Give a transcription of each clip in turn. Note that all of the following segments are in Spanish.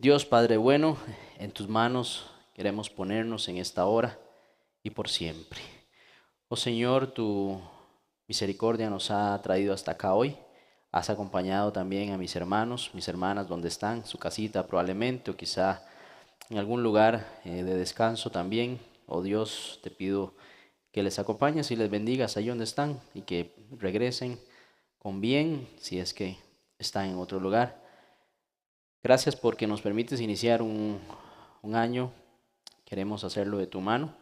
Dios Padre bueno, en tus manos queremos ponernos en esta hora y por siempre. Oh Señor, tu misericordia nos ha traído hasta acá hoy. Has acompañado también a mis hermanos, mis hermanas, donde están, su casita probablemente, o quizá en algún lugar de descanso también. Oh Dios, te pido que les acompañes y les bendigas ahí donde están y que regresen con bien si es que están en otro lugar. Gracias porque nos permites iniciar un año. Queremos hacerlo de tu mano.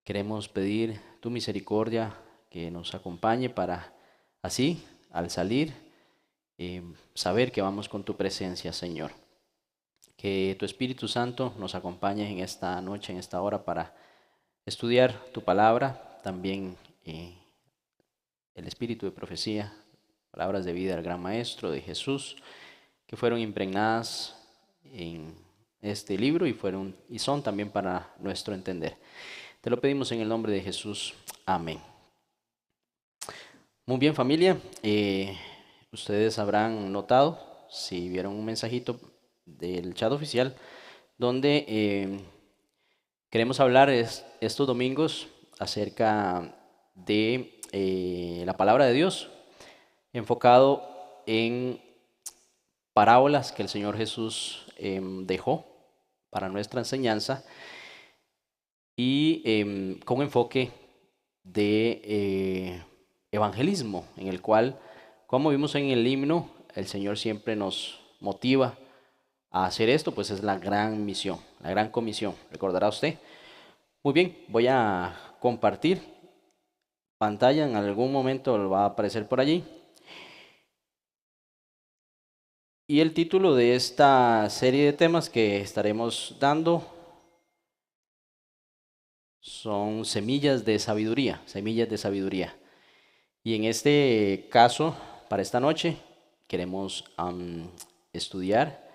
Queremos pedir tu misericordia que nos acompañe para así, al salir, saber que vamos con tu presencia, Señor. Que tu Espíritu Santo nos acompañe en esta noche, en esta hora, para estudiar tu palabra. También el espíritu de profecía, palabras de vida del gran Maestro, de Jesús, que fueron impregnadas en este libro y son también para nuestro entender. Te lo pedimos en el nombre de Jesús. Amén. Muy bien, familia. Ustedes habrán notado, si vieron un mensajito del chat oficial, donde queremos hablar estos domingos acerca de la palabra de Dios, enfocado en parábolas que el Señor Jesús dejó para nuestra enseñanza y con un enfoque de evangelismo, en el cual, como vimos en el himno, el Señor siempre nos motiva a hacer esto, pues es la gran misión, la gran comisión, recordará usted. Muy bien, voy a compartir pantalla, en algún momento va a aparecer por allí. Y el título de esta serie de temas que estaremos dando son semillas de sabiduría, semillas de sabiduría. Y en este caso, para esta noche, queremos estudiar,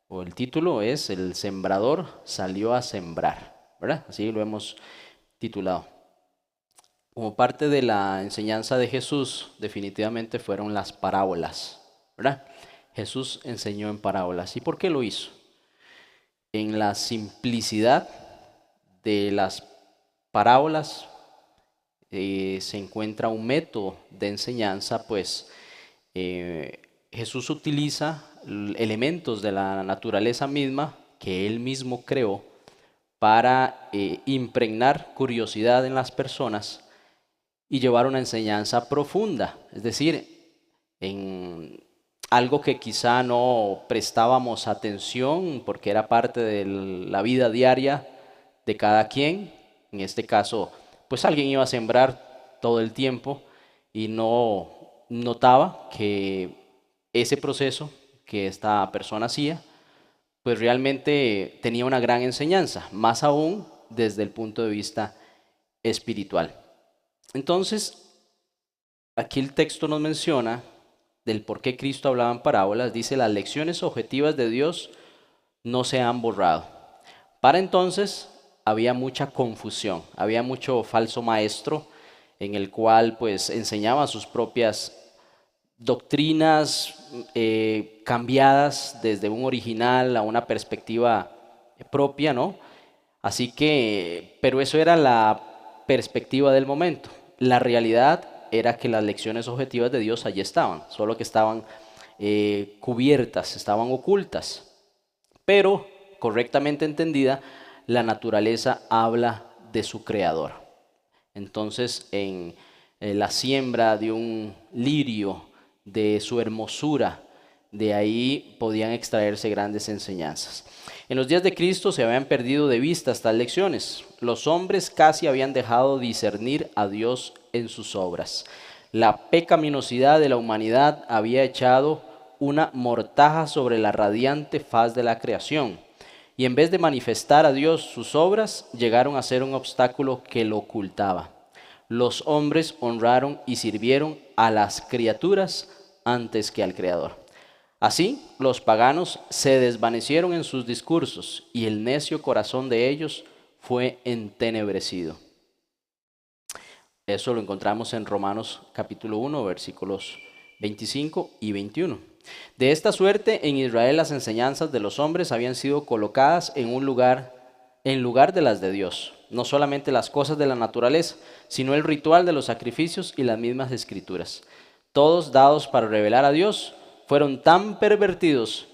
o el título es El sembrador salió a sembrar, ¿verdad? Así lo hemos titulado. Como parte de la enseñanza de Jesús, definitivamente fueron las parábolas, ¿verdad? Jesús enseñó en parábolas. ¿Y por qué lo hizo? En la simplicidad de las parábolas se encuentra un método de enseñanza, pues Jesús utiliza elementos de la naturaleza misma que él mismo creó para impregnar curiosidad en las personas y llevar una enseñanza profunda, es decir, en algo que quizá no prestábamos atención porque era parte de la vida diaria de cada quien. En este caso, pues alguien iba a sembrar todo el tiempo y no notaba que ese proceso que esta persona hacía, pues realmente tenía una gran enseñanza, más aún desde el punto de vista espiritual. Entonces, aquí el texto nos menciona del por qué Cristo hablaba en parábolas. Dice: las lecciones objetivas de Dios no se han borrado. Para entonces había mucha confusión, había mucho falso maestro en el cual pues enseñaba sus propias doctrinas cambiadas desde un original a una perspectiva propia, ¿no? Así que, pero eso era la perspectiva del momento. La realidad era que las lecciones objetivas de Dios allí estaban, solo que estaban cubiertas, estaban ocultas. Pero, correctamente entendida, la naturaleza habla de su creador. Entonces, en la siembra de un lirio, de su hermosura, de ahí podían extraerse grandes enseñanzas. En los días de Cristo se habían perdido de vista estas lecciones. Los hombres casi habían dejado discernir a Dios en sus obras. La pecaminosidad de la humanidad había echado una mortaja sobre la radiante faz de la creación. Y en vez de manifestar a Dios sus obras, llegaron a ser un obstáculo que lo ocultaba. Los hombres honraron y sirvieron a las criaturas antes que al Creador. Así, los paganos se desvanecieron en sus discursos y el necio corazón de ellos fue entenebrecido. Eso lo encontramos en Romanos capítulo 1, versículos 25 y 21. De esta suerte, en Israel las enseñanzas de los hombres habían sido colocadas en lugar de las de Dios. No solamente las cosas de la naturaleza, sino el ritual de los sacrificios y las mismas escrituras. Todos dados para revelar a Dios, fueron tan pervertidos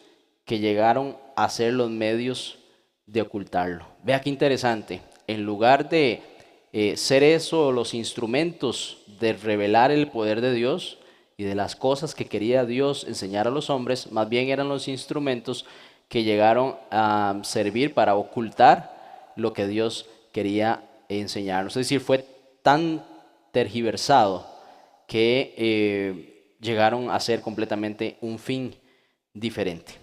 que llegaron a ser los medios de ocultarlo. Vea qué interesante. En lugar de ser eso los instrumentos de revelar el poder de Dios y de las cosas que quería Dios enseñar a los hombres, más bien eran los instrumentos que llegaron a servir para ocultar lo que Dios quería enseñarnos. Es decir, fue tan tergiversado que llegaron a ser completamente un fin diferente.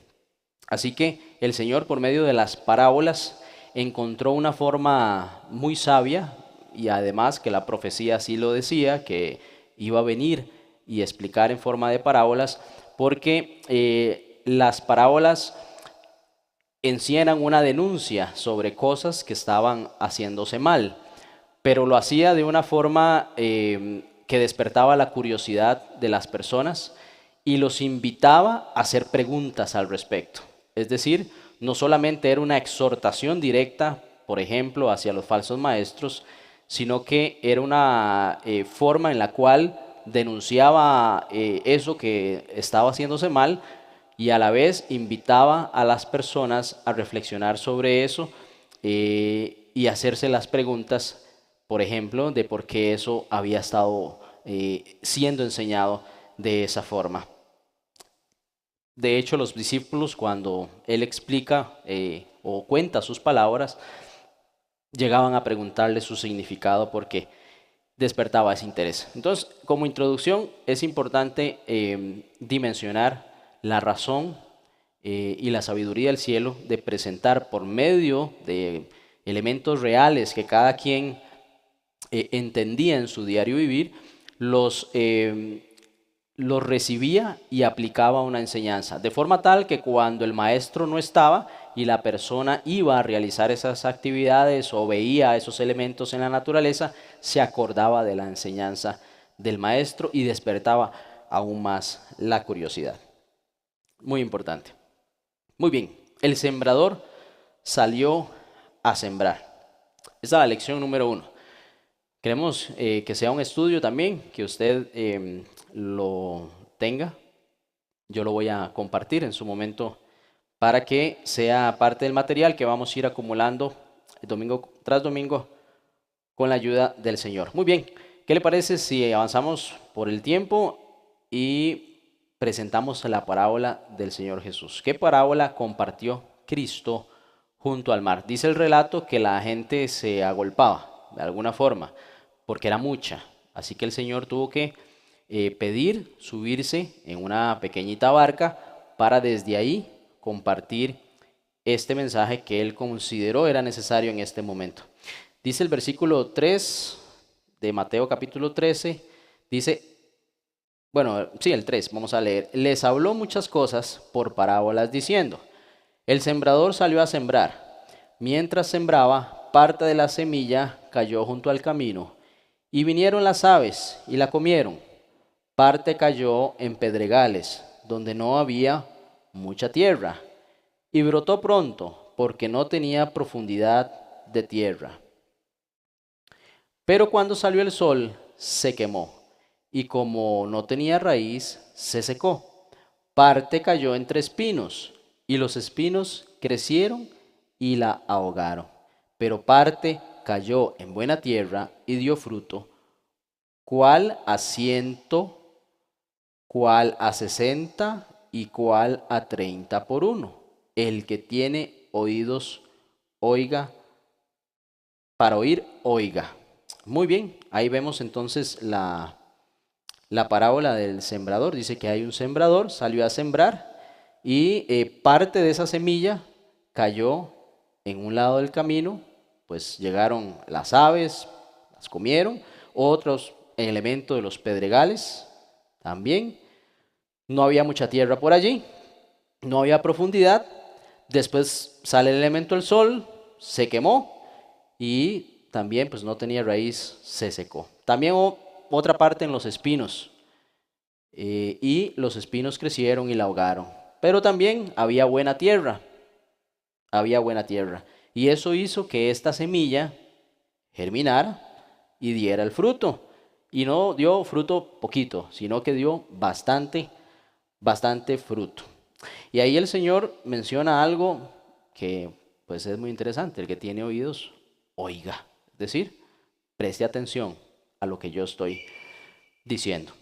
Así que el Señor, por medio de las parábolas, encontró una forma muy sabia, y además que la profecía así lo decía, que iba a venir y explicar en forma de parábolas, porque las parábolas en sí eran una denuncia sobre cosas que estaban haciéndose mal, pero lo hacía de una forma que despertaba la curiosidad de las personas y los invitaba a hacer preguntas al respecto. Es decir, no solamente era una exhortación directa, por ejemplo, hacia los falsos maestros, sino que era una forma en la cual denunciaba eso que estaba haciéndose mal y a la vez invitaba a las personas a reflexionar sobre eso y hacerse las preguntas, por ejemplo, de por qué eso había estado siendo enseñado de esa forma. De hecho, los discípulos, cuando él explica o cuenta sus palabras, llegaban a preguntarle su significado porque despertaba ese interés. Entonces, como introducción, es importante dimensionar la razón y la sabiduría del cielo de presentar por medio de elementos reales que cada quien entendía en su diario vivir, los recibía y aplicaba una enseñanza, de forma tal que cuando el maestro no estaba y la persona iba a realizar esas actividades o veía esos elementos en la naturaleza, se acordaba de la enseñanza del maestro y despertaba aún más la curiosidad. Muy importante. Muy bien, el sembrador salió a sembrar. Esa es la lección número 1. Queremos que sea un estudio también, que usted lo tenga. Yo lo voy a compartir en su momento para que sea parte del material que vamos a ir acumulando domingo tras domingo con la ayuda del Señor. Muy bien, ¿qué le parece si avanzamos por el tiempo y presentamos la parábola del Señor Jesús? ¿Qué parábola compartió Cristo junto al mar? Dice el relato que la gente se agolpaba de alguna forma porque era mucha, así que el Señor tuvo que pedir subirse en una pequeñita barca para desde ahí compartir este mensaje que él consideró era necesario en este momento. Dice el versículo 3 de Mateo capítulo 13, dice, bueno, sí, el 3, vamos a leer. Les habló muchas cosas por parábolas diciendo, el sembrador salió a sembrar. Mientras sembraba, parte de la semilla cayó junto al camino y vinieron las aves y la comieron. Parte cayó en pedregales, donde no había mucha tierra, y brotó pronto, porque no tenía profundidad de tierra. Pero cuando salió el sol, se quemó, y como no tenía raíz, se secó. Parte cayó entre espinos, y los espinos crecieron y la ahogaron. Pero parte cayó en buena tierra y dio fruto, cuál a 100, cuál a 60 y cuál a 30 por uno. El que tiene oídos, oiga, para oír, oiga. Muy bien, ahí vemos entonces la parábola del sembrador. Dice que hay un sembrador, salió a sembrar y parte de esa semilla cayó en un lado del camino, pues llegaron las aves, las comieron, otros elementos de los pedregales también. No había mucha tierra por allí, no había profundidad. Después sale el elemento del sol, se quemó y también pues no tenía raíz, se secó. También otra parte en los espinos. y los espinos crecieron y la ahogaron. Pero también había buena tierra, y eso hizo que esta semilla germinara y diera el fruto. Y no dio fruto poquito, sino que dio bastante, bastante fruto. Y ahí el Señor menciona algo que pues es muy interesante. El que tiene oídos, oiga. Es decir, preste atención a lo que yo estoy diciendo.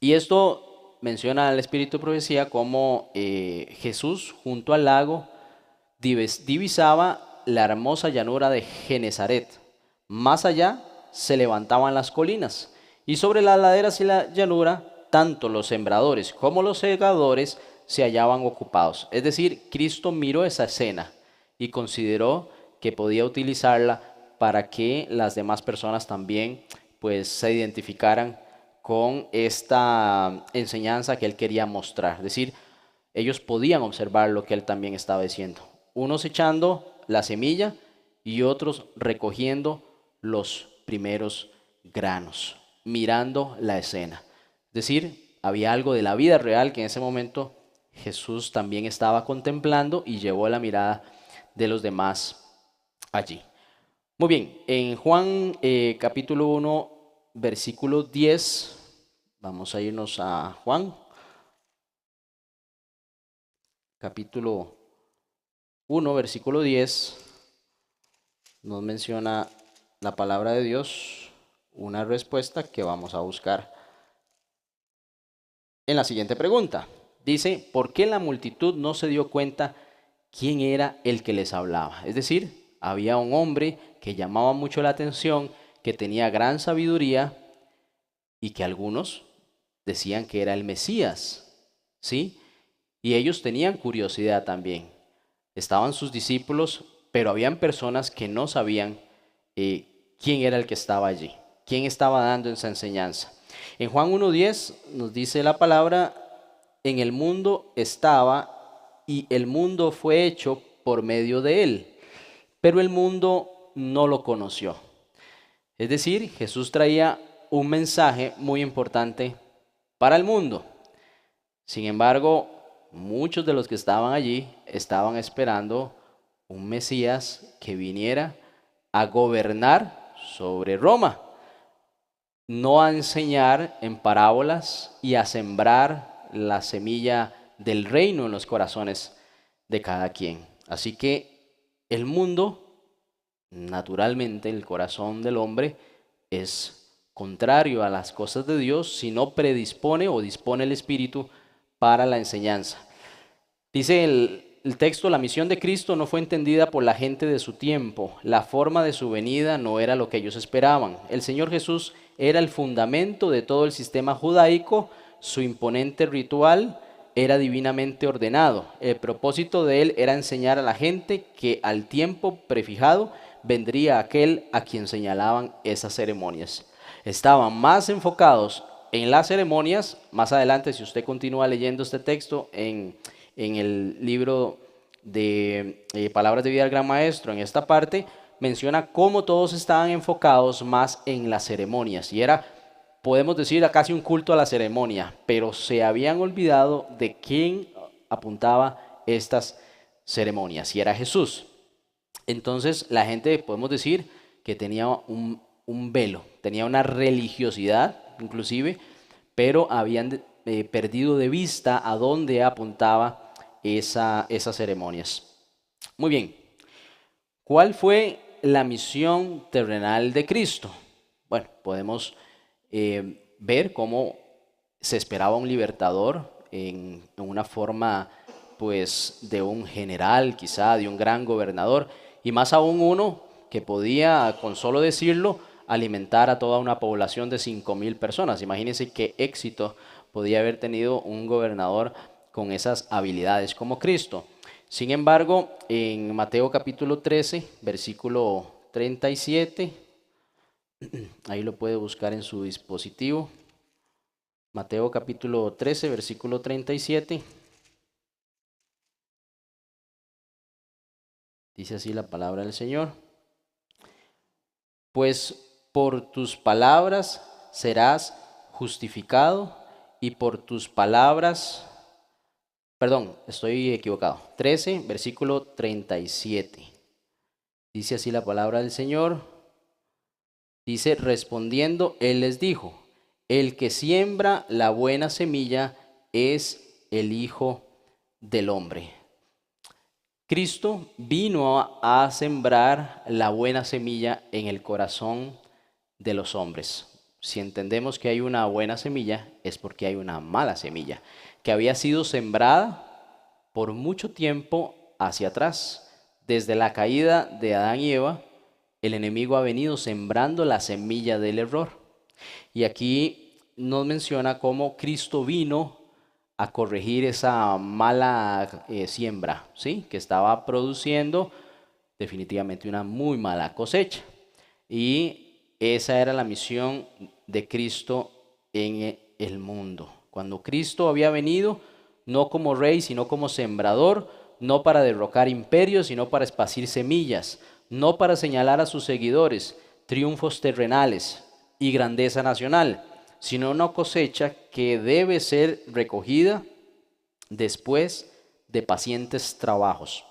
Y esto menciona al Espíritu de Profecía como Jesús junto al lago divisaba la hermosa llanura de Genezaret. Más allá se levantaban las colinas, y sobre las laderas y la llanura, tanto los sembradores como los segadores se hallaban ocupados. Es decir, Cristo miró esa escena y consideró que podía utilizarla para que las demás personas también pues se identificaran con esta enseñanza que él quería mostrar. Es decir, ellos podían observar lo que él también estaba diciendo. Unos echando la semilla y otros recogiendo los primeros granos, mirando la escena. Es decir, había algo de la vida real que en ese momento Jesús también estaba contemplando y llevó la mirada de los demás allí. Muy bien, en Juan capítulo 1, versículo 10, vamos a irnos a Juan, capítulo 1, versículo 10, nos menciona la palabra de Dios, una respuesta que vamos a buscar en la siguiente pregunta. Dice, ¿por qué la multitud no se dio cuenta quién era el que les hablaba? Es decir, había un hombre que llamaba mucho la atención, que tenía gran sabiduría y que algunos decían que era el Mesías, ¿sí? Y ellos tenían curiosidad también. Estaban sus discípulos, pero habían personas que no sabían quién era el que estaba allí, quién estaba dando esa enseñanza. En Juan 1:10 nos dice la palabra, en el mundo estaba y el mundo fue hecho por medio de él, pero el mundo no lo conoció. Es decir, Jesús traía un mensaje muy importante para el mundo. Sin embargo, muchos de los que estaban allí estaban esperando un Mesías que viniera a gobernar sobre Roma, no a enseñar en parábolas y a sembrar la semilla del reino en los corazones de cada quien. Así que el mundo, naturalmente, el corazón del hombre es contrario a las cosas de Dios si no predispone o dispone el Espíritu para la enseñanza. Dice el texto, la misión de Cristo no fue entendida por la gente de su tiempo. La forma de su venida no era lo que ellos esperaban. El Señor Jesús era el fundamento de todo el sistema judaico. Su imponente ritual era divinamente ordenado. El propósito de él era enseñar a la gente que al tiempo prefijado vendría aquel a quien señalaban esas ceremonias. Estaban más enfocados en las ceremonias. Más adelante, si usted continúa leyendo este texto en el libro de Palabras de Vida del Gran Maestro, en esta parte, menciona cómo todos estaban enfocados más en las ceremonias. Y era, podemos decir, casi un culto a la ceremonia, pero se habían olvidado de quién apuntaba estas ceremonias, y era Jesús. Entonces la gente, podemos decir, que tenía un velo, tenía una religiosidad inclusive, pero habían perdido de vista a dónde apuntaba esas ceremonias. Muy bien, ¿cuál fue la misión terrenal de Cristo? Bueno, podemos ver cómo se esperaba un libertador en una forma pues de un general, quizá de un gran gobernador, y más aún uno que podía, con solo decirlo, alimentar a toda una población de 5,000 personas. Imagínense qué éxito podía haber tenido un gobernador con esas habilidades como Cristo. Sin embargo, en Mateo capítulo 13, versículo 37, ahí lo puede buscar en su dispositivo. Mateo capítulo 13, versículo 37. Dice así la palabra del Señor. Pues por tus palabras serás justificado y por tus palabras, perdón, estoy equivocado, 13, versículo 37. Dice así la palabra del Señor. Dice, respondiendo, Él les dijo, el que siembra la buena semilla es el Hijo del Hombre. Cristo vino a sembrar la buena semilla en el corazón de los hombres. Si entendemos que hay una buena semilla, es porque hay una mala semilla, que había sido sembrada por mucho tiempo hacia atrás. Desde la caída de Adán y Eva, el enemigo ha venido sembrando la semilla del error. Y aquí nos menciona cómo Cristo vino a corregir esa mala siembra, ¿sí? Que estaba produciendo definitivamente una muy mala cosecha. Y esa era la misión de Cristo en el mundo. Cuando Cristo había venido, no como rey, sino como sembrador, no para derrocar imperios, sino para esparcir semillas, no para señalar a sus seguidores triunfos terrenales y grandeza nacional, sino una cosecha que debe ser recogida después de pacientes trabajos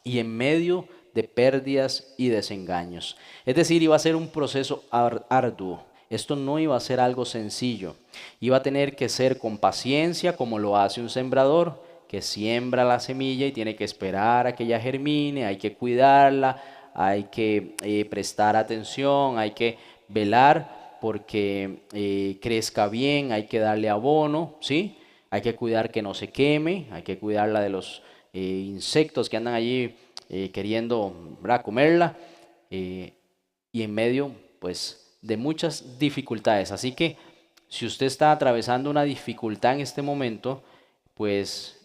y en medio de pérdidas y desengaños. Es decir, iba a ser un proceso arduo. Esto no iba a ser algo sencillo. Iba a tener que ser con paciencia, como lo hace un sembrador, que siembra la semilla y tiene que esperar a que ella germine, hay que cuidarla, hay que prestar atención, hay que velar porque crezca bien, hay que darle abono, ¿sí? Hay que cuidar que no se queme, hay que cuidarla de los insectos que andan allí queriendo, ¿verdad?, comerla, y en medio, pues, de muchas dificultades. Así que si usted está atravesando una dificultad en este momento, pues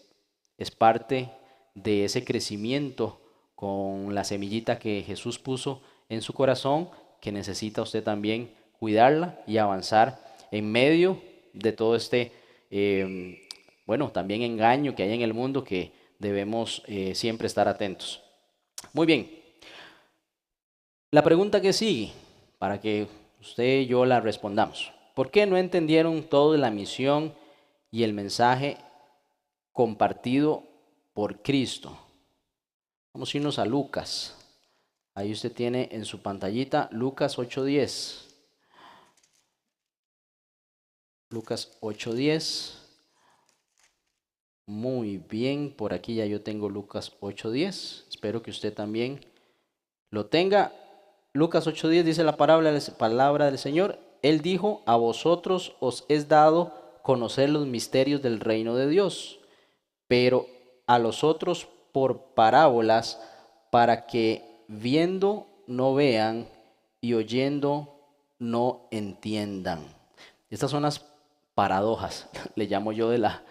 es parte de ese crecimiento con la semillita que Jesús puso en su corazón, que necesita usted también cuidarla y avanzar en medio de todo este, bueno, también engaño que hay en el mundo, que debemos siempre estar atentos. Muy bien, la pregunta que sigue, para que usted y yo la respondamos. ¿Por qué no entendieron toda la misión y el mensaje compartido por Cristo? Vamos a irnos a Lucas. Ahí usted tiene en su pantallita Lucas 8:10. Lucas 8:10. Muy bien, por aquí ya yo tengo Lucas 8:10. Espero que usted también lo tenga. Lucas 8:10 dice la palabra del Señor. Él dijo, a vosotros os es dado conocer los misterios del reino de Dios, pero a los otros por parábolas, para que viendo no vean y oyendo no entiendan. Estas son las paradojas, le llamo yo, de la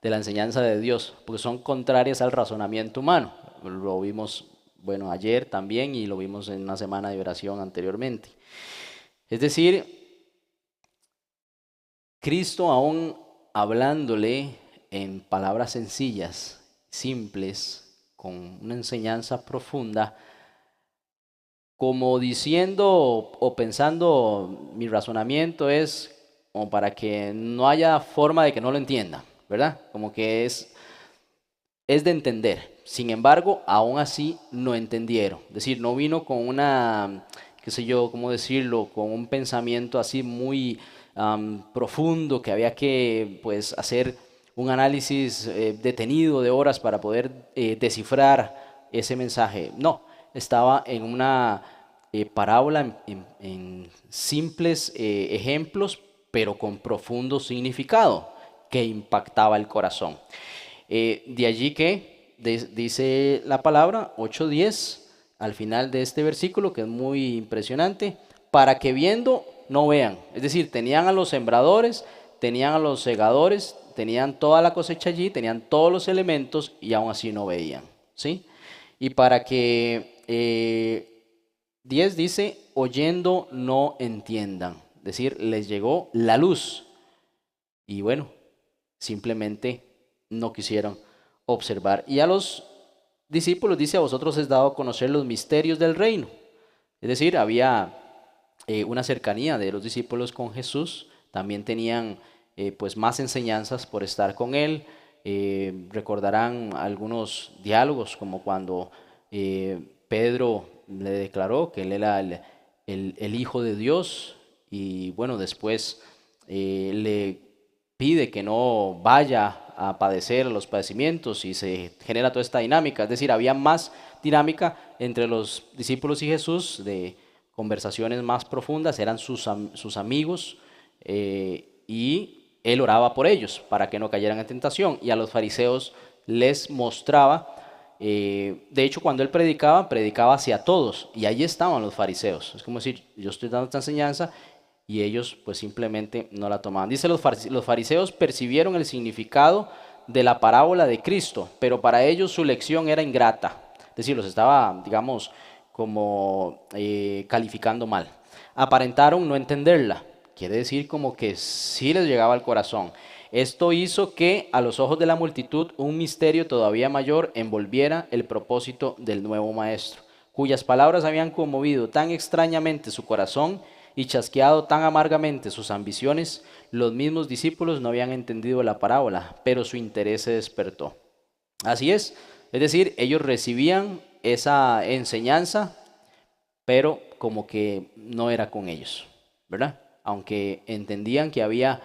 enseñanza de Dios, porque son contrarias al razonamiento humano. Lo vimos, bueno, ayer también, y lo vimos en una semana de oración anteriormente. Es decir, Cristo, aún hablándole en palabras sencillas, simples, con una enseñanza profunda, como diciendo o pensando, mi razonamiento es como para que no haya forma de que no lo entienda, ¿verdad? Como que es de entender. Sin embargo, aún así no entendieron. Es decir, no vino con una, qué sé yo, cómo decirlo, con un pensamiento así muy profundo, que había que, pues, hacer un análisis detenido de horas para poder descifrar ese mensaje. No, estaba en una parábola, en simples ejemplos, pero con profundo significado que impactaba el corazón. De allí que dice la palabra 8:10 al final de este versículo, que es muy impresionante, para que viendo no vean. Es decir, tenían a los sembradores, tenían a los segadores, tenían toda la cosecha allí, tenían todos los elementos y aún así no veían, ¿sí? Y para que 10 dice, oyendo no entiendan. Es decir, les llegó la luz y bueno, simplemente no quisieron observar. Y a los discípulos dice, a vosotros es dado a conocer los misterios del reino. Es decir, había una cercanía de los discípulos con Jesús, también tenían pues más enseñanzas por estar con él. Recordarán algunos diálogos como cuando Pedro le declaró que él era el Hijo de Dios y bueno, después le pide que no vaya a padecer los padecimientos y se genera toda esta dinámica. Es decir, había más dinámica entre los discípulos y Jesús, de conversaciones más profundas, eran sus amigos y él oraba por ellos para que no cayeran en tentación, y a los fariseos les mostraba, de hecho cuando él predicaba hacia todos y allí estaban los fariseos. Es como decir, yo estoy dando esta enseñanza y ellos pues simplemente no la tomaban. Dice, los fariseos percibieron el significado de la parábola de Cristo, pero para ellos su lección era ingrata. Es decir, los estaba, digamos, como calificando mal. Aparentaron no entenderla. Quiere decir como que sí les llegaba al corazón. Esto hizo que a los ojos de la multitud un misterio todavía mayor envolviera el propósito del nuevo maestro, cuyas palabras habían conmovido tan extrañamente su corazón y chasqueado tan amargamente sus ambiciones. Los mismos discípulos no habían entendido la parábola, pero su interés se despertó. Así es decir, ellos recibían esa enseñanza, pero como que no era con ellos, ¿verdad? Aunque entendían que había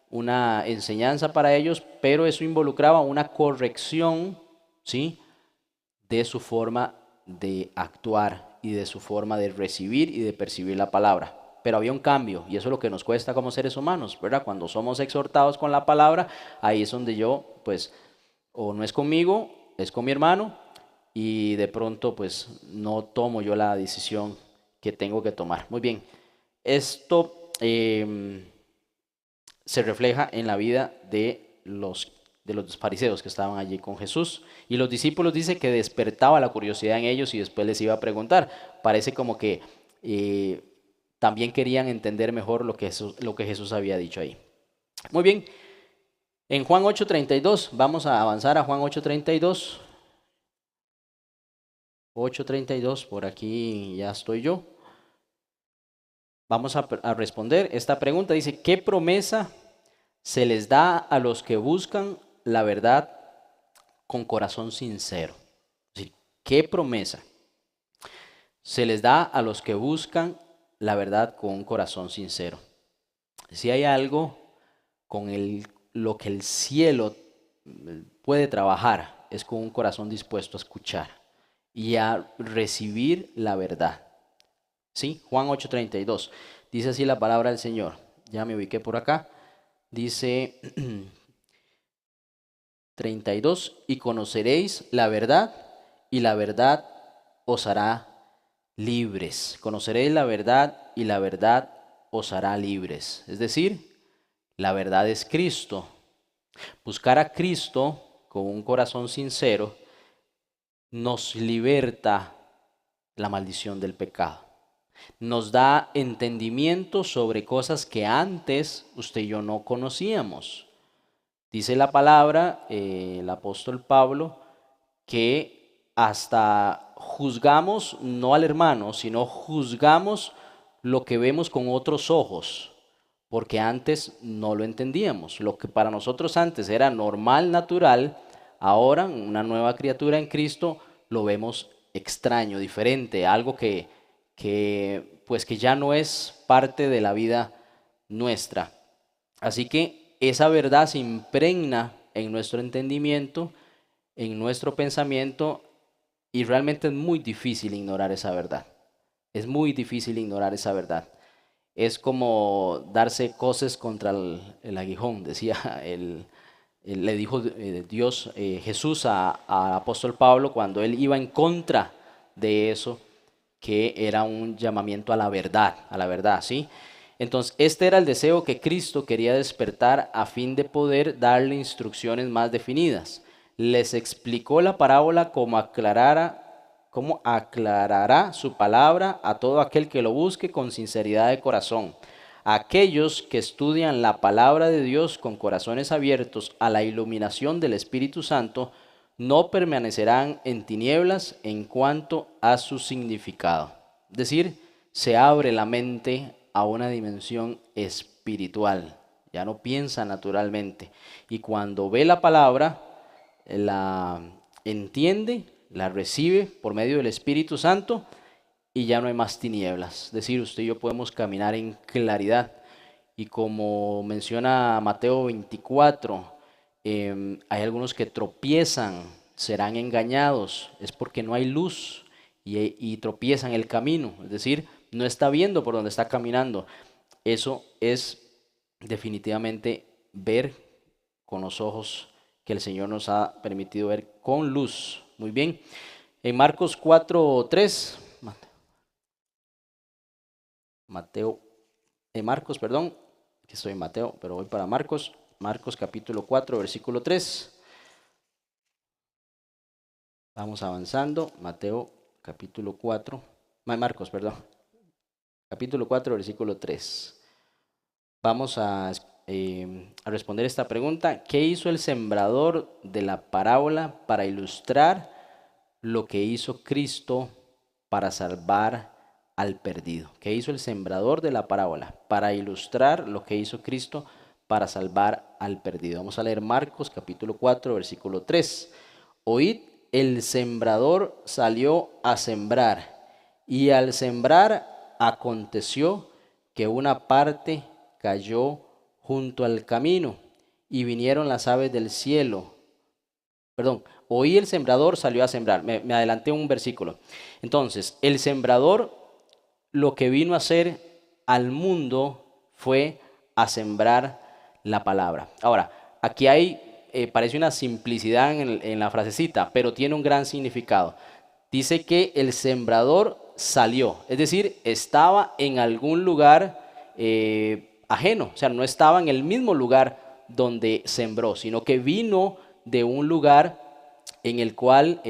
una enseñanza para ellos, pero eso involucraba una corrección, ¿sí?, de su forma de actuar y de su forma de recibir y de percibir la palabra. Pero había un cambio, y eso es lo que nos cuesta como seres humanos, ¿verdad? Cuando somos exhortados con la palabra, ahí es donde yo, pues, o no es conmigo, es con mi hermano, y de pronto, pues, no tomo yo la decisión que tengo que tomar. Muy bien, esto se refleja en la vida de los fariseos que estaban allí con Jesús. Y los discípulos, dice que despertaba la curiosidad en ellos y después les iba a preguntar. Parece como que también querían entender mejor lo que Jesús había dicho ahí. Muy bien, en Juan 8:32, vamos a avanzar a Juan 8:32. 8:32, por aquí ya estoy yo. Vamos a responder esta pregunta. Dice, ¿qué promesa se les da a los que buscan la verdad con corazón sincero? Es decir, ¿qué promesa se les da a los que buscan la verdad con un corazón sincero? Si hay algo con lo que el cielo puede trabajar, es con un corazón dispuesto a escuchar y a recibir la verdad. ¿Sí? Juan 8:32. Dice así la palabra del Señor. Ya me ubiqué por acá. Dice 32, y conoceréis la verdad, y la verdad os hará libres. Conoceréis la verdad, y la verdad os hará libres. Es decir, la verdad es Cristo. Buscar a Cristo con un corazón sincero nos liberta la maldición del pecado. Nos da entendimiento sobre cosas que antes usted y yo no conocíamos. Dice la palabra, el apóstol Pablo, que hasta juzgamos no al hermano, sino juzgamos lo que vemos con otros ojos, porque antes no lo entendíamos. Lo que para nosotros antes era normal, natural, ahora, una nueva criatura en Cristo, lo vemos extraño, diferente, algo pues que ya no es parte de la vida nuestra. Así que esa verdad se impregna en nuestro entendimiento, en nuestro pensamiento, y realmente es muy difícil ignorar esa verdad. Es muy difícil ignorar esa verdad. Es como darse coces contra el aguijón, decía le dijo Dios, Jesús al apóstol Pablo cuando él iba en contra de eso, que era un llamamiento a la verdad, ¿sí? Entonces, este era el deseo que Cristo quería despertar a fin de poder darle instrucciones más definidas. Les explicó la parábola como aclarará su palabra a todo aquel que lo busque con sinceridad de corazón. Aquellos que estudian la palabra de Dios con corazones abiertos a la iluminación del Espíritu Santo no permanecerán en tinieblas en cuanto a su significado. Es decir, se abre la mente a una dimensión espiritual. ya no piensa naturalmente. Y cuando ve la palabra, la entiende, la recibe por medio del Espíritu Santo y ya no hay más tinieblas. Es decir, usted y yo podemos caminar en claridad. Y como menciona Mateo 24, hay algunos que tropiezan, serán engañados, es porque no hay luz y tropiezan el camino, es decir, no está viendo por donde está caminando. Eso es definitivamente ver con los ojos que el Señor nos ha permitido ver con luz. Muy bien. En Marcos 4:3, Marcos, perdón, que estoy en Mateo, pero voy para Marcos. Marcos capítulo 4, versículo 3. Vamos avanzando. Mateo capítulo 4. Marcos, perdón. Capítulo 4, versículo 3. Vamos a responder esta pregunta. ¿Qué hizo el sembrador de la parábola para ilustrar lo que hizo Cristo para salvar al perdido? ¿Qué hizo el sembrador de la parábola para ilustrar lo que hizo Cristo para salvar al perdido? Vamos a leer Marcos capítulo 4, versículo 3. Oíd, el sembrador salió a sembrar, y al sembrar aconteció que una parte cayó junto al camino, y vinieron las aves del cielo. Perdón, oí el sembrador salió a sembrar. Me adelanté un versículo. Entonces, el sembrador lo que vino a hacer al mundo fue a sembrar la palabra. Ahora, aquí hay, parece una simplicidad en la frasecita, pero tiene un gran significado. Dice que el sembrador salió, es decir, estaba en algún lugar ajeno, o sea, no estaba en el mismo lugar donde sembró, sino que vino de un lugar en el cual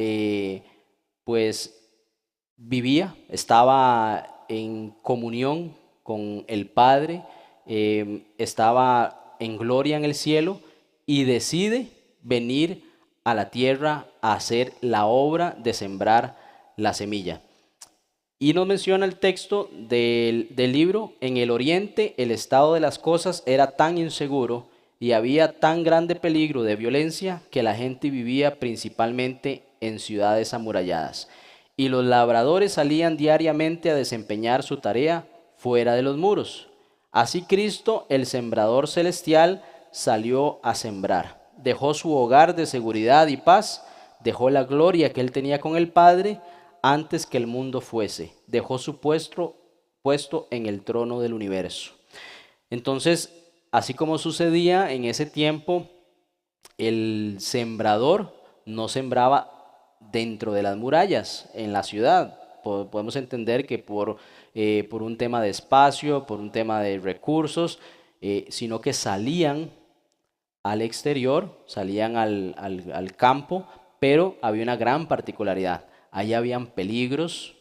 pues vivía, estaba en comunión con el Padre, estaba en gloria en el cielo y decide venir a la tierra a hacer la obra de sembrar la semilla. Y nos menciona el texto del libro: en el oriente el estado de las cosas era tan inseguro y había tan grande peligro de violencia que la gente vivía principalmente en ciudades amuralladas. Y los labradores salían diariamente a desempeñar su tarea fuera de los muros. Así Cristo, el sembrador celestial, salió a sembrar. Dejó su hogar de seguridad y paz, dejó la gloria que él tenía con el Padre antes que el mundo fuese. Dejó su puesto en el trono del universo. Entonces, así como sucedía en ese tiempo, el sembrador no sembraba dentro de las murallas, en la ciudad. Podemos entender que por un tema de espacio, por un tema de recursos, sino que salían al exterior, salían al campo, pero había una gran particularidad. Allí habían peligros,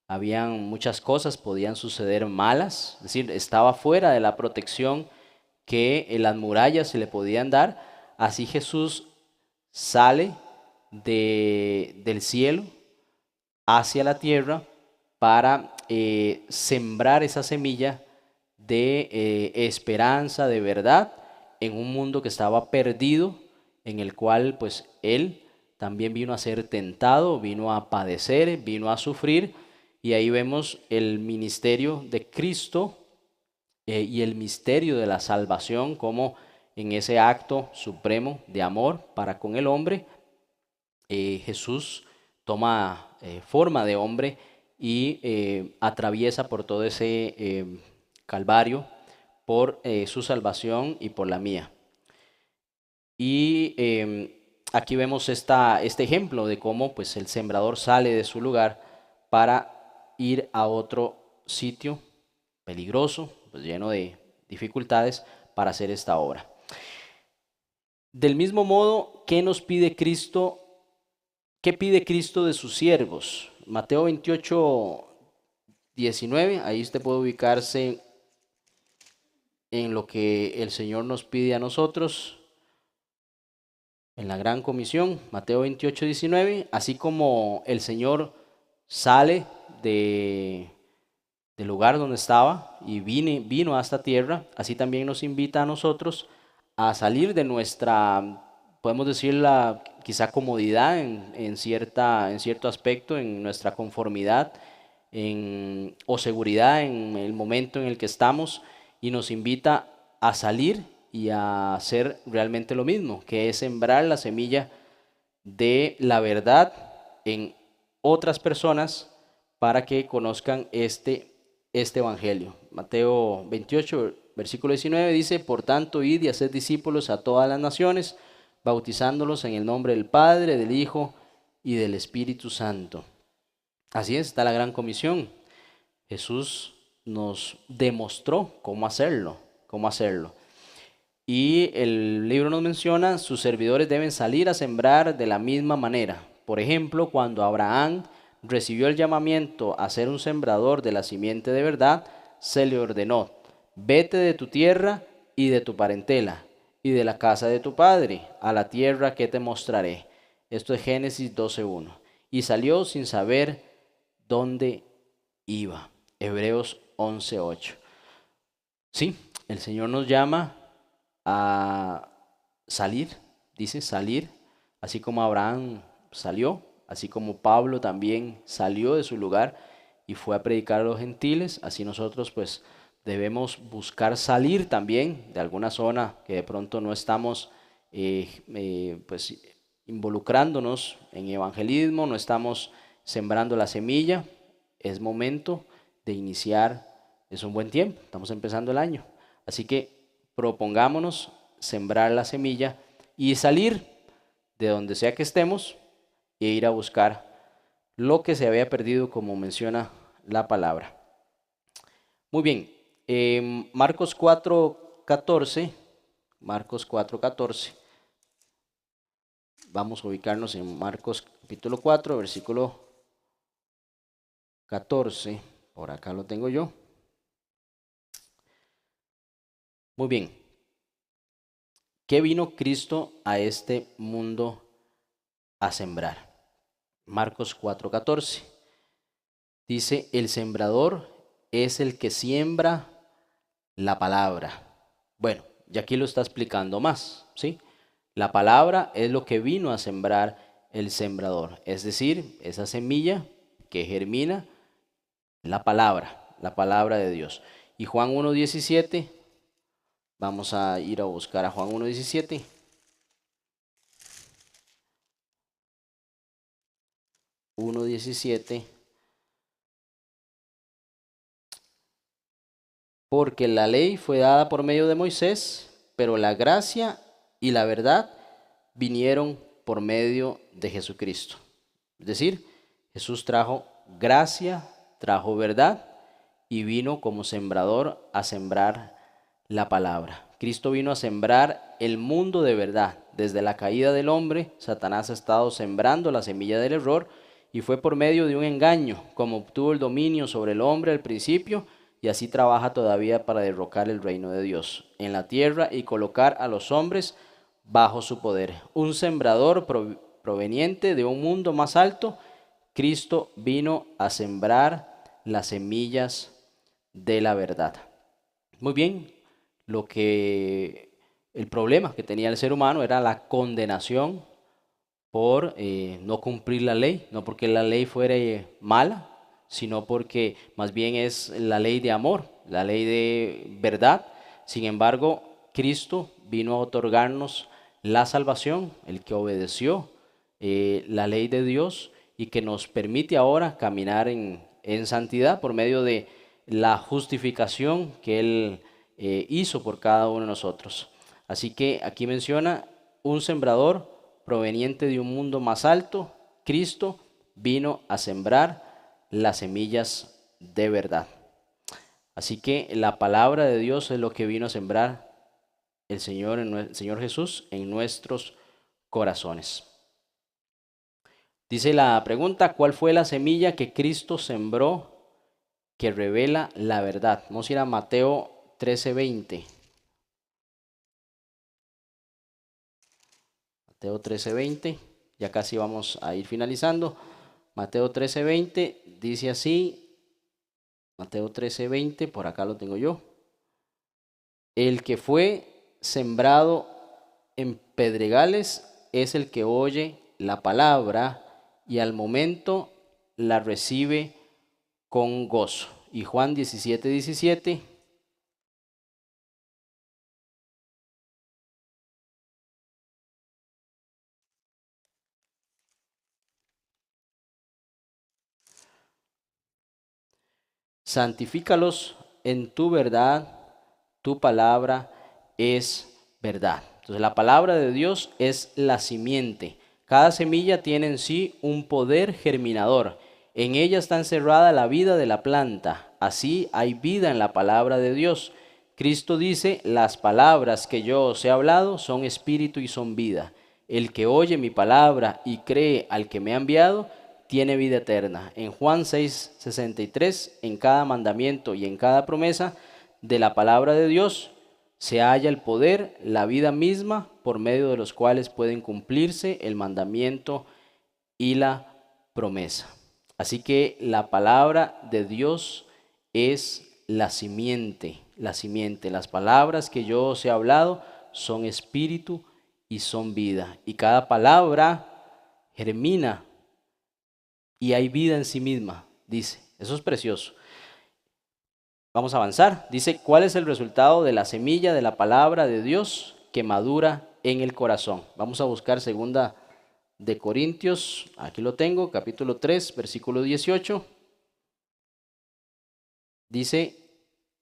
habían muchas cosas, podían suceder malas, es decir, estaba fuera de la protección que en las murallas se le podían dar. Así Jesús sale del cielo hacia la tierra para sembrar esa semilla de esperanza, de verdad, en un mundo que estaba perdido, en el cual pues Él también vino a ser tentado, vino a padecer, vino a sufrir, y ahí vemos el ministerio de Cristo y el misterio de la salvación, como en ese acto supremo de amor para con el hombre, Jesús toma forma de hombre y atraviesa por todo ese calvario por su salvación y por la mía. Y aquí vemos este ejemplo de cómo pues, el sembrador sale de su lugar para ir a otro sitio peligroso, pues, lleno de dificultades, para hacer esta obra. Del mismo modo, ¿qué nos pide Cristo? ¿Qué pide Cristo de sus siervos? Mateo 28, 19, ahí usted puede ubicarse en lo que el Señor nos pide a nosotros en la gran comisión. Mateo 28, 19, así como el Señor sale del del lugar donde estaba y vino a esta tierra, así también nos invita a nosotros a salir de nuestra, podemos decir, la quizá comodidad en cierto aspecto, en nuestra conformidad o seguridad en el momento en el que estamos, y nos invita a salir y a hacer realmente lo mismo, que es sembrar la semilla de la verdad en otras personas para que conozcan este evangelio. Mateo 28, versículo 19 dice: por tanto, id y haced discípulos a todas las naciones, bautizándolos en el nombre del Padre, del Hijo y del Espíritu Santo. Así es, está la gran comisión. Jesús nos demostró cómo hacerlo, cómo hacerlo. Y el libro nos menciona, sus servidores deben salir a sembrar de la misma manera. Por ejemplo, cuando Abraham recibió el llamamiento a ser un sembrador de la simiente de verdad, se le ordenó: vete de tu tierra y de tu parentela y de la casa de tu padre a la tierra que te mostraré. Esto es Génesis 12:1. Y salió sin saber dónde iba. Hebreos 11:8. Sí, el Señor nos llama a salir, dice salir, así como Abraham salió, así como Pablo también salió de su lugar y fue a predicar a los gentiles, así nosotros pues debemos buscar salir también de alguna zona que de pronto no estamos pues involucrándonos en evangelismo, no estamos sembrando la semilla. Es momento de iniciar, es un buen tiempo, estamos empezando el año, así que propongámonos sembrar la semilla y salir de donde sea que estemos e ir a buscar lo que se había perdido, como menciona la palabra. Muy bien, Marcos 4:14, Marcos 4:14. Vamos a ubicarnos en Marcos capítulo 4, versículo 14. Por acá lo tengo yo. Muy bien. ¿Qué vino Cristo a este mundo a sembrar? Marcos 4:14. Dice: el sembrador es el que siembra la palabra. Bueno, y aquí lo está explicando más, ¿sí? La palabra es lo que vino a sembrar el sembrador, es decir, esa semilla que germina la palabra de Dios. Y Juan 1:17, vamos a ir a buscar a Juan 1:17. 1:17. Porque la ley fue dada por medio de Moisés, pero la gracia y la verdad vinieron por medio de Jesucristo. Es decir, Jesús trajo gracia, trajo verdad y vino como sembrador a sembrar la palabra. Cristo vino a sembrar el mundo de verdad. Desde la caída del hombre, Satanás ha estado sembrando la semilla del error, y fue por medio de un engaño como obtuvo el dominio sobre el hombre al principio, y así trabaja todavía para derrocar el reino de Dios en la tierra y colocar a los hombres bajo su poder. Un sembrador proveniente de un mundo más alto, Cristo vino a sembrar las semillas de la verdad. Muy bien, el problema que tenía el ser humano era la condenación por no cumplir la ley, no porque la ley fuera mala, sino porque más bien es la ley de amor, la ley de verdad. Sin embargo, Cristo vino a otorgarnos la salvación, el que obedeció la ley de Dios y que nos permite ahora caminar en santidad por medio de la justificación que Él hizo por cada uno de nosotros. Así que aquí menciona un sembrador proveniente de un mundo más alto. Cristo vino a sembrar las semillas de verdad. Así que la palabra de Dios es lo que vino a sembrar el Señor Jesús en nuestros corazones. Dice la pregunta: ¿cuál fue la semilla que Cristo sembró que revela la verdad? Vamos a ir a Mateo 13:20. Mateo 13:20, ya casi vamos a ir finalizando. Mateo 13:20 dice así: Mateo 13:20, por acá lo tengo yo. El que fue sembrado en pedregales es el que oye la palabra y al momento la recibe con gozo. Y Juan 17:17. Santifícalos en tu verdad, tu palabra es verdad. Entonces la palabra de Dios es la simiente. Cada semilla tiene en sí un poder germinador. En ella está encerrada la vida de la planta. Así hay vida en la palabra de Dios. Cristo dice, las palabras que yo os he hablado son espíritu y son vida. El que oye mi palabra y cree al que me ha enviado, tiene vida eterna. En Juan 6:63, en cada mandamiento y en cada promesa de la palabra de Dios se halla el poder, la vida misma, por medio de los cuales pueden cumplirse el mandamiento y la promesa. Así que la palabra de Dios es la simiente, la simiente. Las palabras que yo os he hablado son espíritu y son vida. Y cada palabra germina y hay vida en sí misma, dice. Eso es precioso. Vamos a avanzar. Dice, ¿cuál es el resultado de la semilla de la palabra de Dios que madura en el corazón? Vamos a buscar segunda de Corintios, aquí lo tengo, capítulo 3, versículo 18. Dice,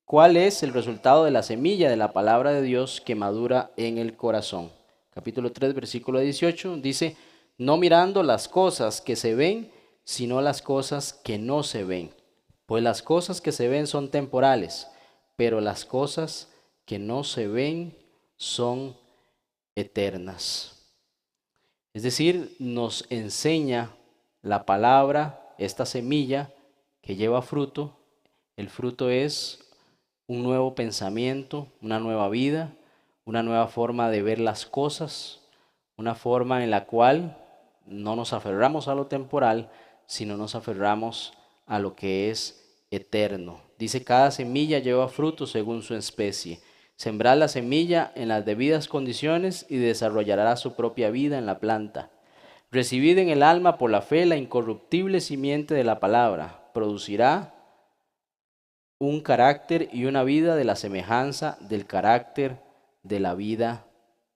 ¿cuál es el resultado de la semilla de la palabra de Dios que madura en el corazón? Capítulo 3, versículo 18, dice, no mirando las cosas que se ven, sino las cosas que no se ven. Pues las cosas que se ven son temporales, pero las cosas que no se ven son eternas. Es decir, nos enseña la palabra, esta semilla que lleva fruto. El fruto es un nuevo pensamiento, una nueva vida, una nueva forma de ver las cosas, una forma en la cual no nos aferramos a lo temporal, sino nos aferramos a lo que es eterno. Dice, cada semilla lleva fruto según su especie. Sembrad la semilla en las debidas condiciones y desarrollará su propia vida en la planta. Recibid en el alma por la fe la incorruptible simiente de la palabra. Producirá un carácter y una vida de la semejanza del carácter de la vida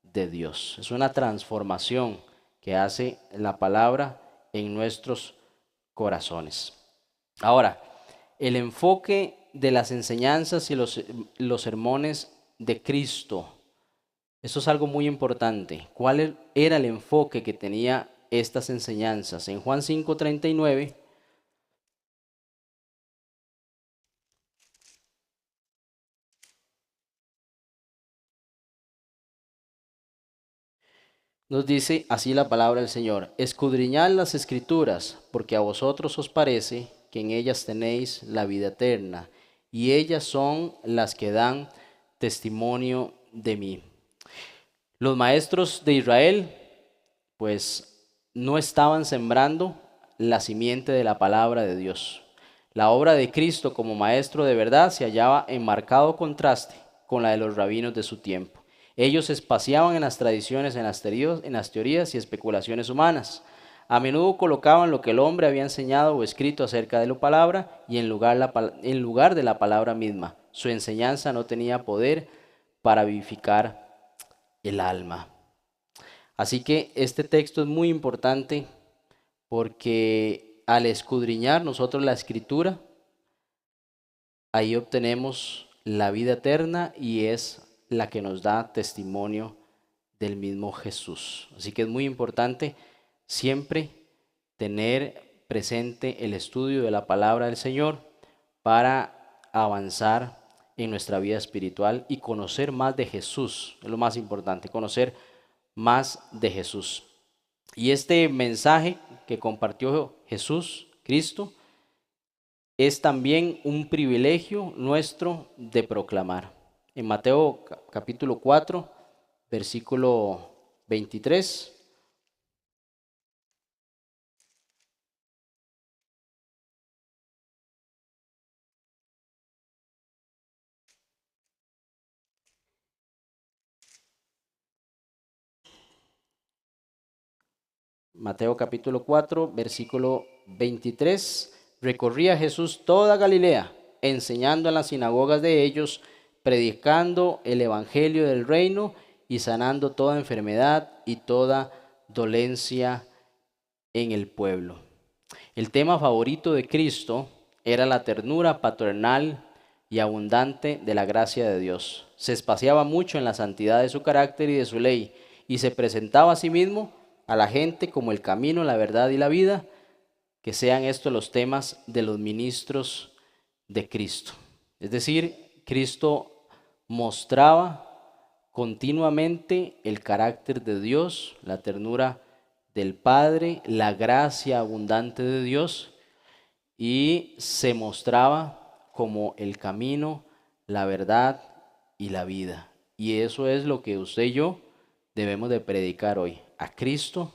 de Dios. Es una transformación que hace la palabra en nuestros corazones. Ahora, el enfoque de las enseñanzas y los sermones de Cristo. Eso es algo muy importante. ¿Cuál era el enfoque que tenía estas enseñanzas? En Juan 5:39 nos dice así la palabra del Señor: escudriñad las escrituras, porque a vosotros os parece que en ellas tenéis la vida eterna, y ellas son las que dan testimonio de mí. Los maestros de Israel, pues, no estaban sembrando la simiente de la palabra de Dios. La obra de Cristo como maestro de verdad se hallaba en marcado contraste con la de los rabinos de su tiempo. Ellos se espaciaban en las tradiciones, en las teorías y especulaciones humanas. A menudo colocaban lo que el hombre había enseñado o escrito acerca de la palabra y en lugar de la palabra misma. Su enseñanza no tenía poder para vivificar el alma. Así que este texto es muy importante porque al escudriñar nosotros la escritura, ahí obtenemos la vida eterna y es la que nos da testimonio del mismo Jesús. Así que es muy importante siempre tener presente el estudio de la palabra del Señor para avanzar en nuestra vida espiritual y conocer más de Jesús. Es lo más importante, conocer más de Jesús. Y este mensaje que compartió Jesús, Cristo, es también un privilegio nuestro de proclamar. En Mateo capítulo 4, versículo 23, Mateo capítulo 4, versículo 23. Recorría Jesús toda Galilea, enseñando en las sinagogas de ellos, predicando el evangelio del reino y sanando toda enfermedad y toda dolencia en el pueblo. El tema favorito de Cristo era la ternura paternal y abundante de la gracia de Dios. Se espaciaba mucho en la santidad de su carácter y de su ley, y se presentaba a sí mismo a la gente como el camino, la verdad y la vida. Que sean estos los temas de los ministros de Cristo. Es decir, Cristo mostraba continuamente el carácter de Dios, la ternura del Padre, la gracia abundante de Dios, y se mostraba como el camino, la verdad y la vida. Y eso es lo que usted y yo debemos de predicar hoy, a Cristo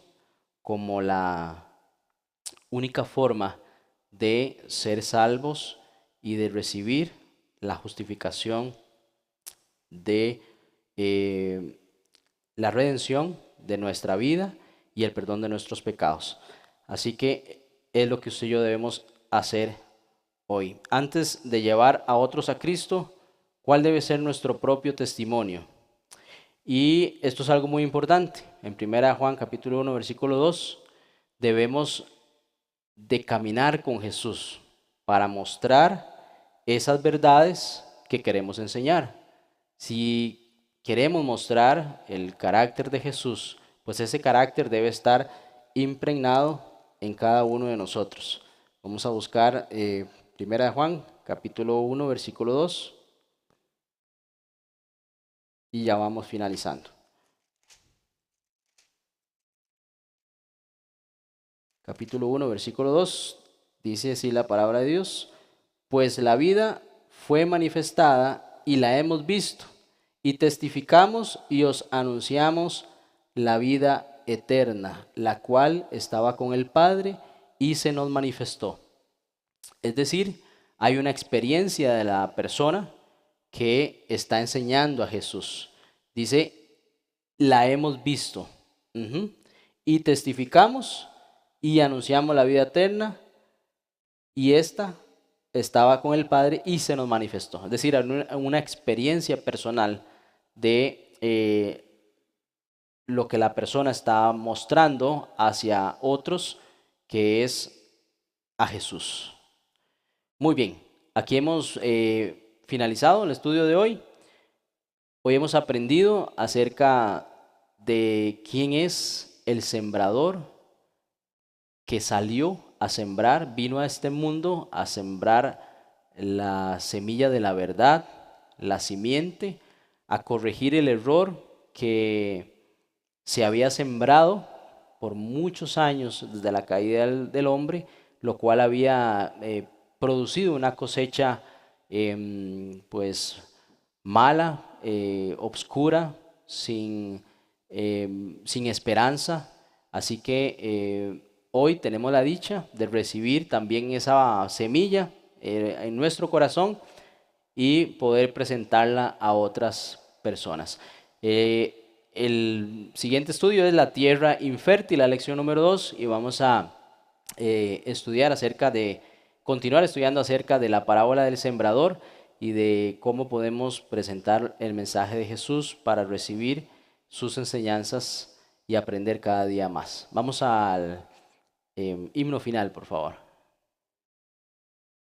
como la única forma de ser salvos y de recibir la justificación de la redención de nuestra vida y el perdón de nuestros pecados. Así que es lo que usted y yo debemos hacer hoy. Antes de llevar a otros a Cristo, ¿cuál debe ser nuestro propio testimonio? Y esto es algo muy importante. En 1 Juan capítulo 1, versículo 2, debemos de caminar con Jesús para mostrar esas verdades que queremos enseñar. Si queremos mostrar el carácter de Jesús, pues ese carácter debe estar impregnado en cada uno de nosotros. Vamos a buscar 1 Juan, capítulo 1, versículo 2, y ya vamos finalizando. Capítulo 1, versículo 2, dice así la palabra de Dios: pues la vida fue manifestada y la hemos visto, y testificamos y os anunciamos la vida eterna, la cual estaba con el Padre y se nos manifestó. Es decir, hay una experiencia de la persona que está enseñando a Jesús. Dice, la hemos visto. Y testificamos y anunciamos la vida eterna, y esta estaba con el Padre y se nos manifestó. Es decir, una experiencia personal de lo que la persona está mostrando hacia otros, que es a Jesús. Muy bien, aquí hemos finalizado el estudio de hoy. Hoy hemos aprendido acerca de quién es el sembrador que salió a sembrar, vino a este mundo a sembrar la semilla de la verdad, la simiente, a corregir el error que se había sembrado por muchos años desde la caída del hombre, lo cual había producido una cosecha pues mala, obscura, sin esperanza. Así que hoy tenemos la dicha de recibir también esa semilla en nuestro corazón y poder presentarla a otras personas. El siguiente estudio es la tierra infértil, la lección número 2, y vamos a continuar estudiando acerca de la parábola del sembrador y de cómo podemos presentar el mensaje de Jesús para recibir sus enseñanzas y aprender cada día más. Vamos al himno final, por favor.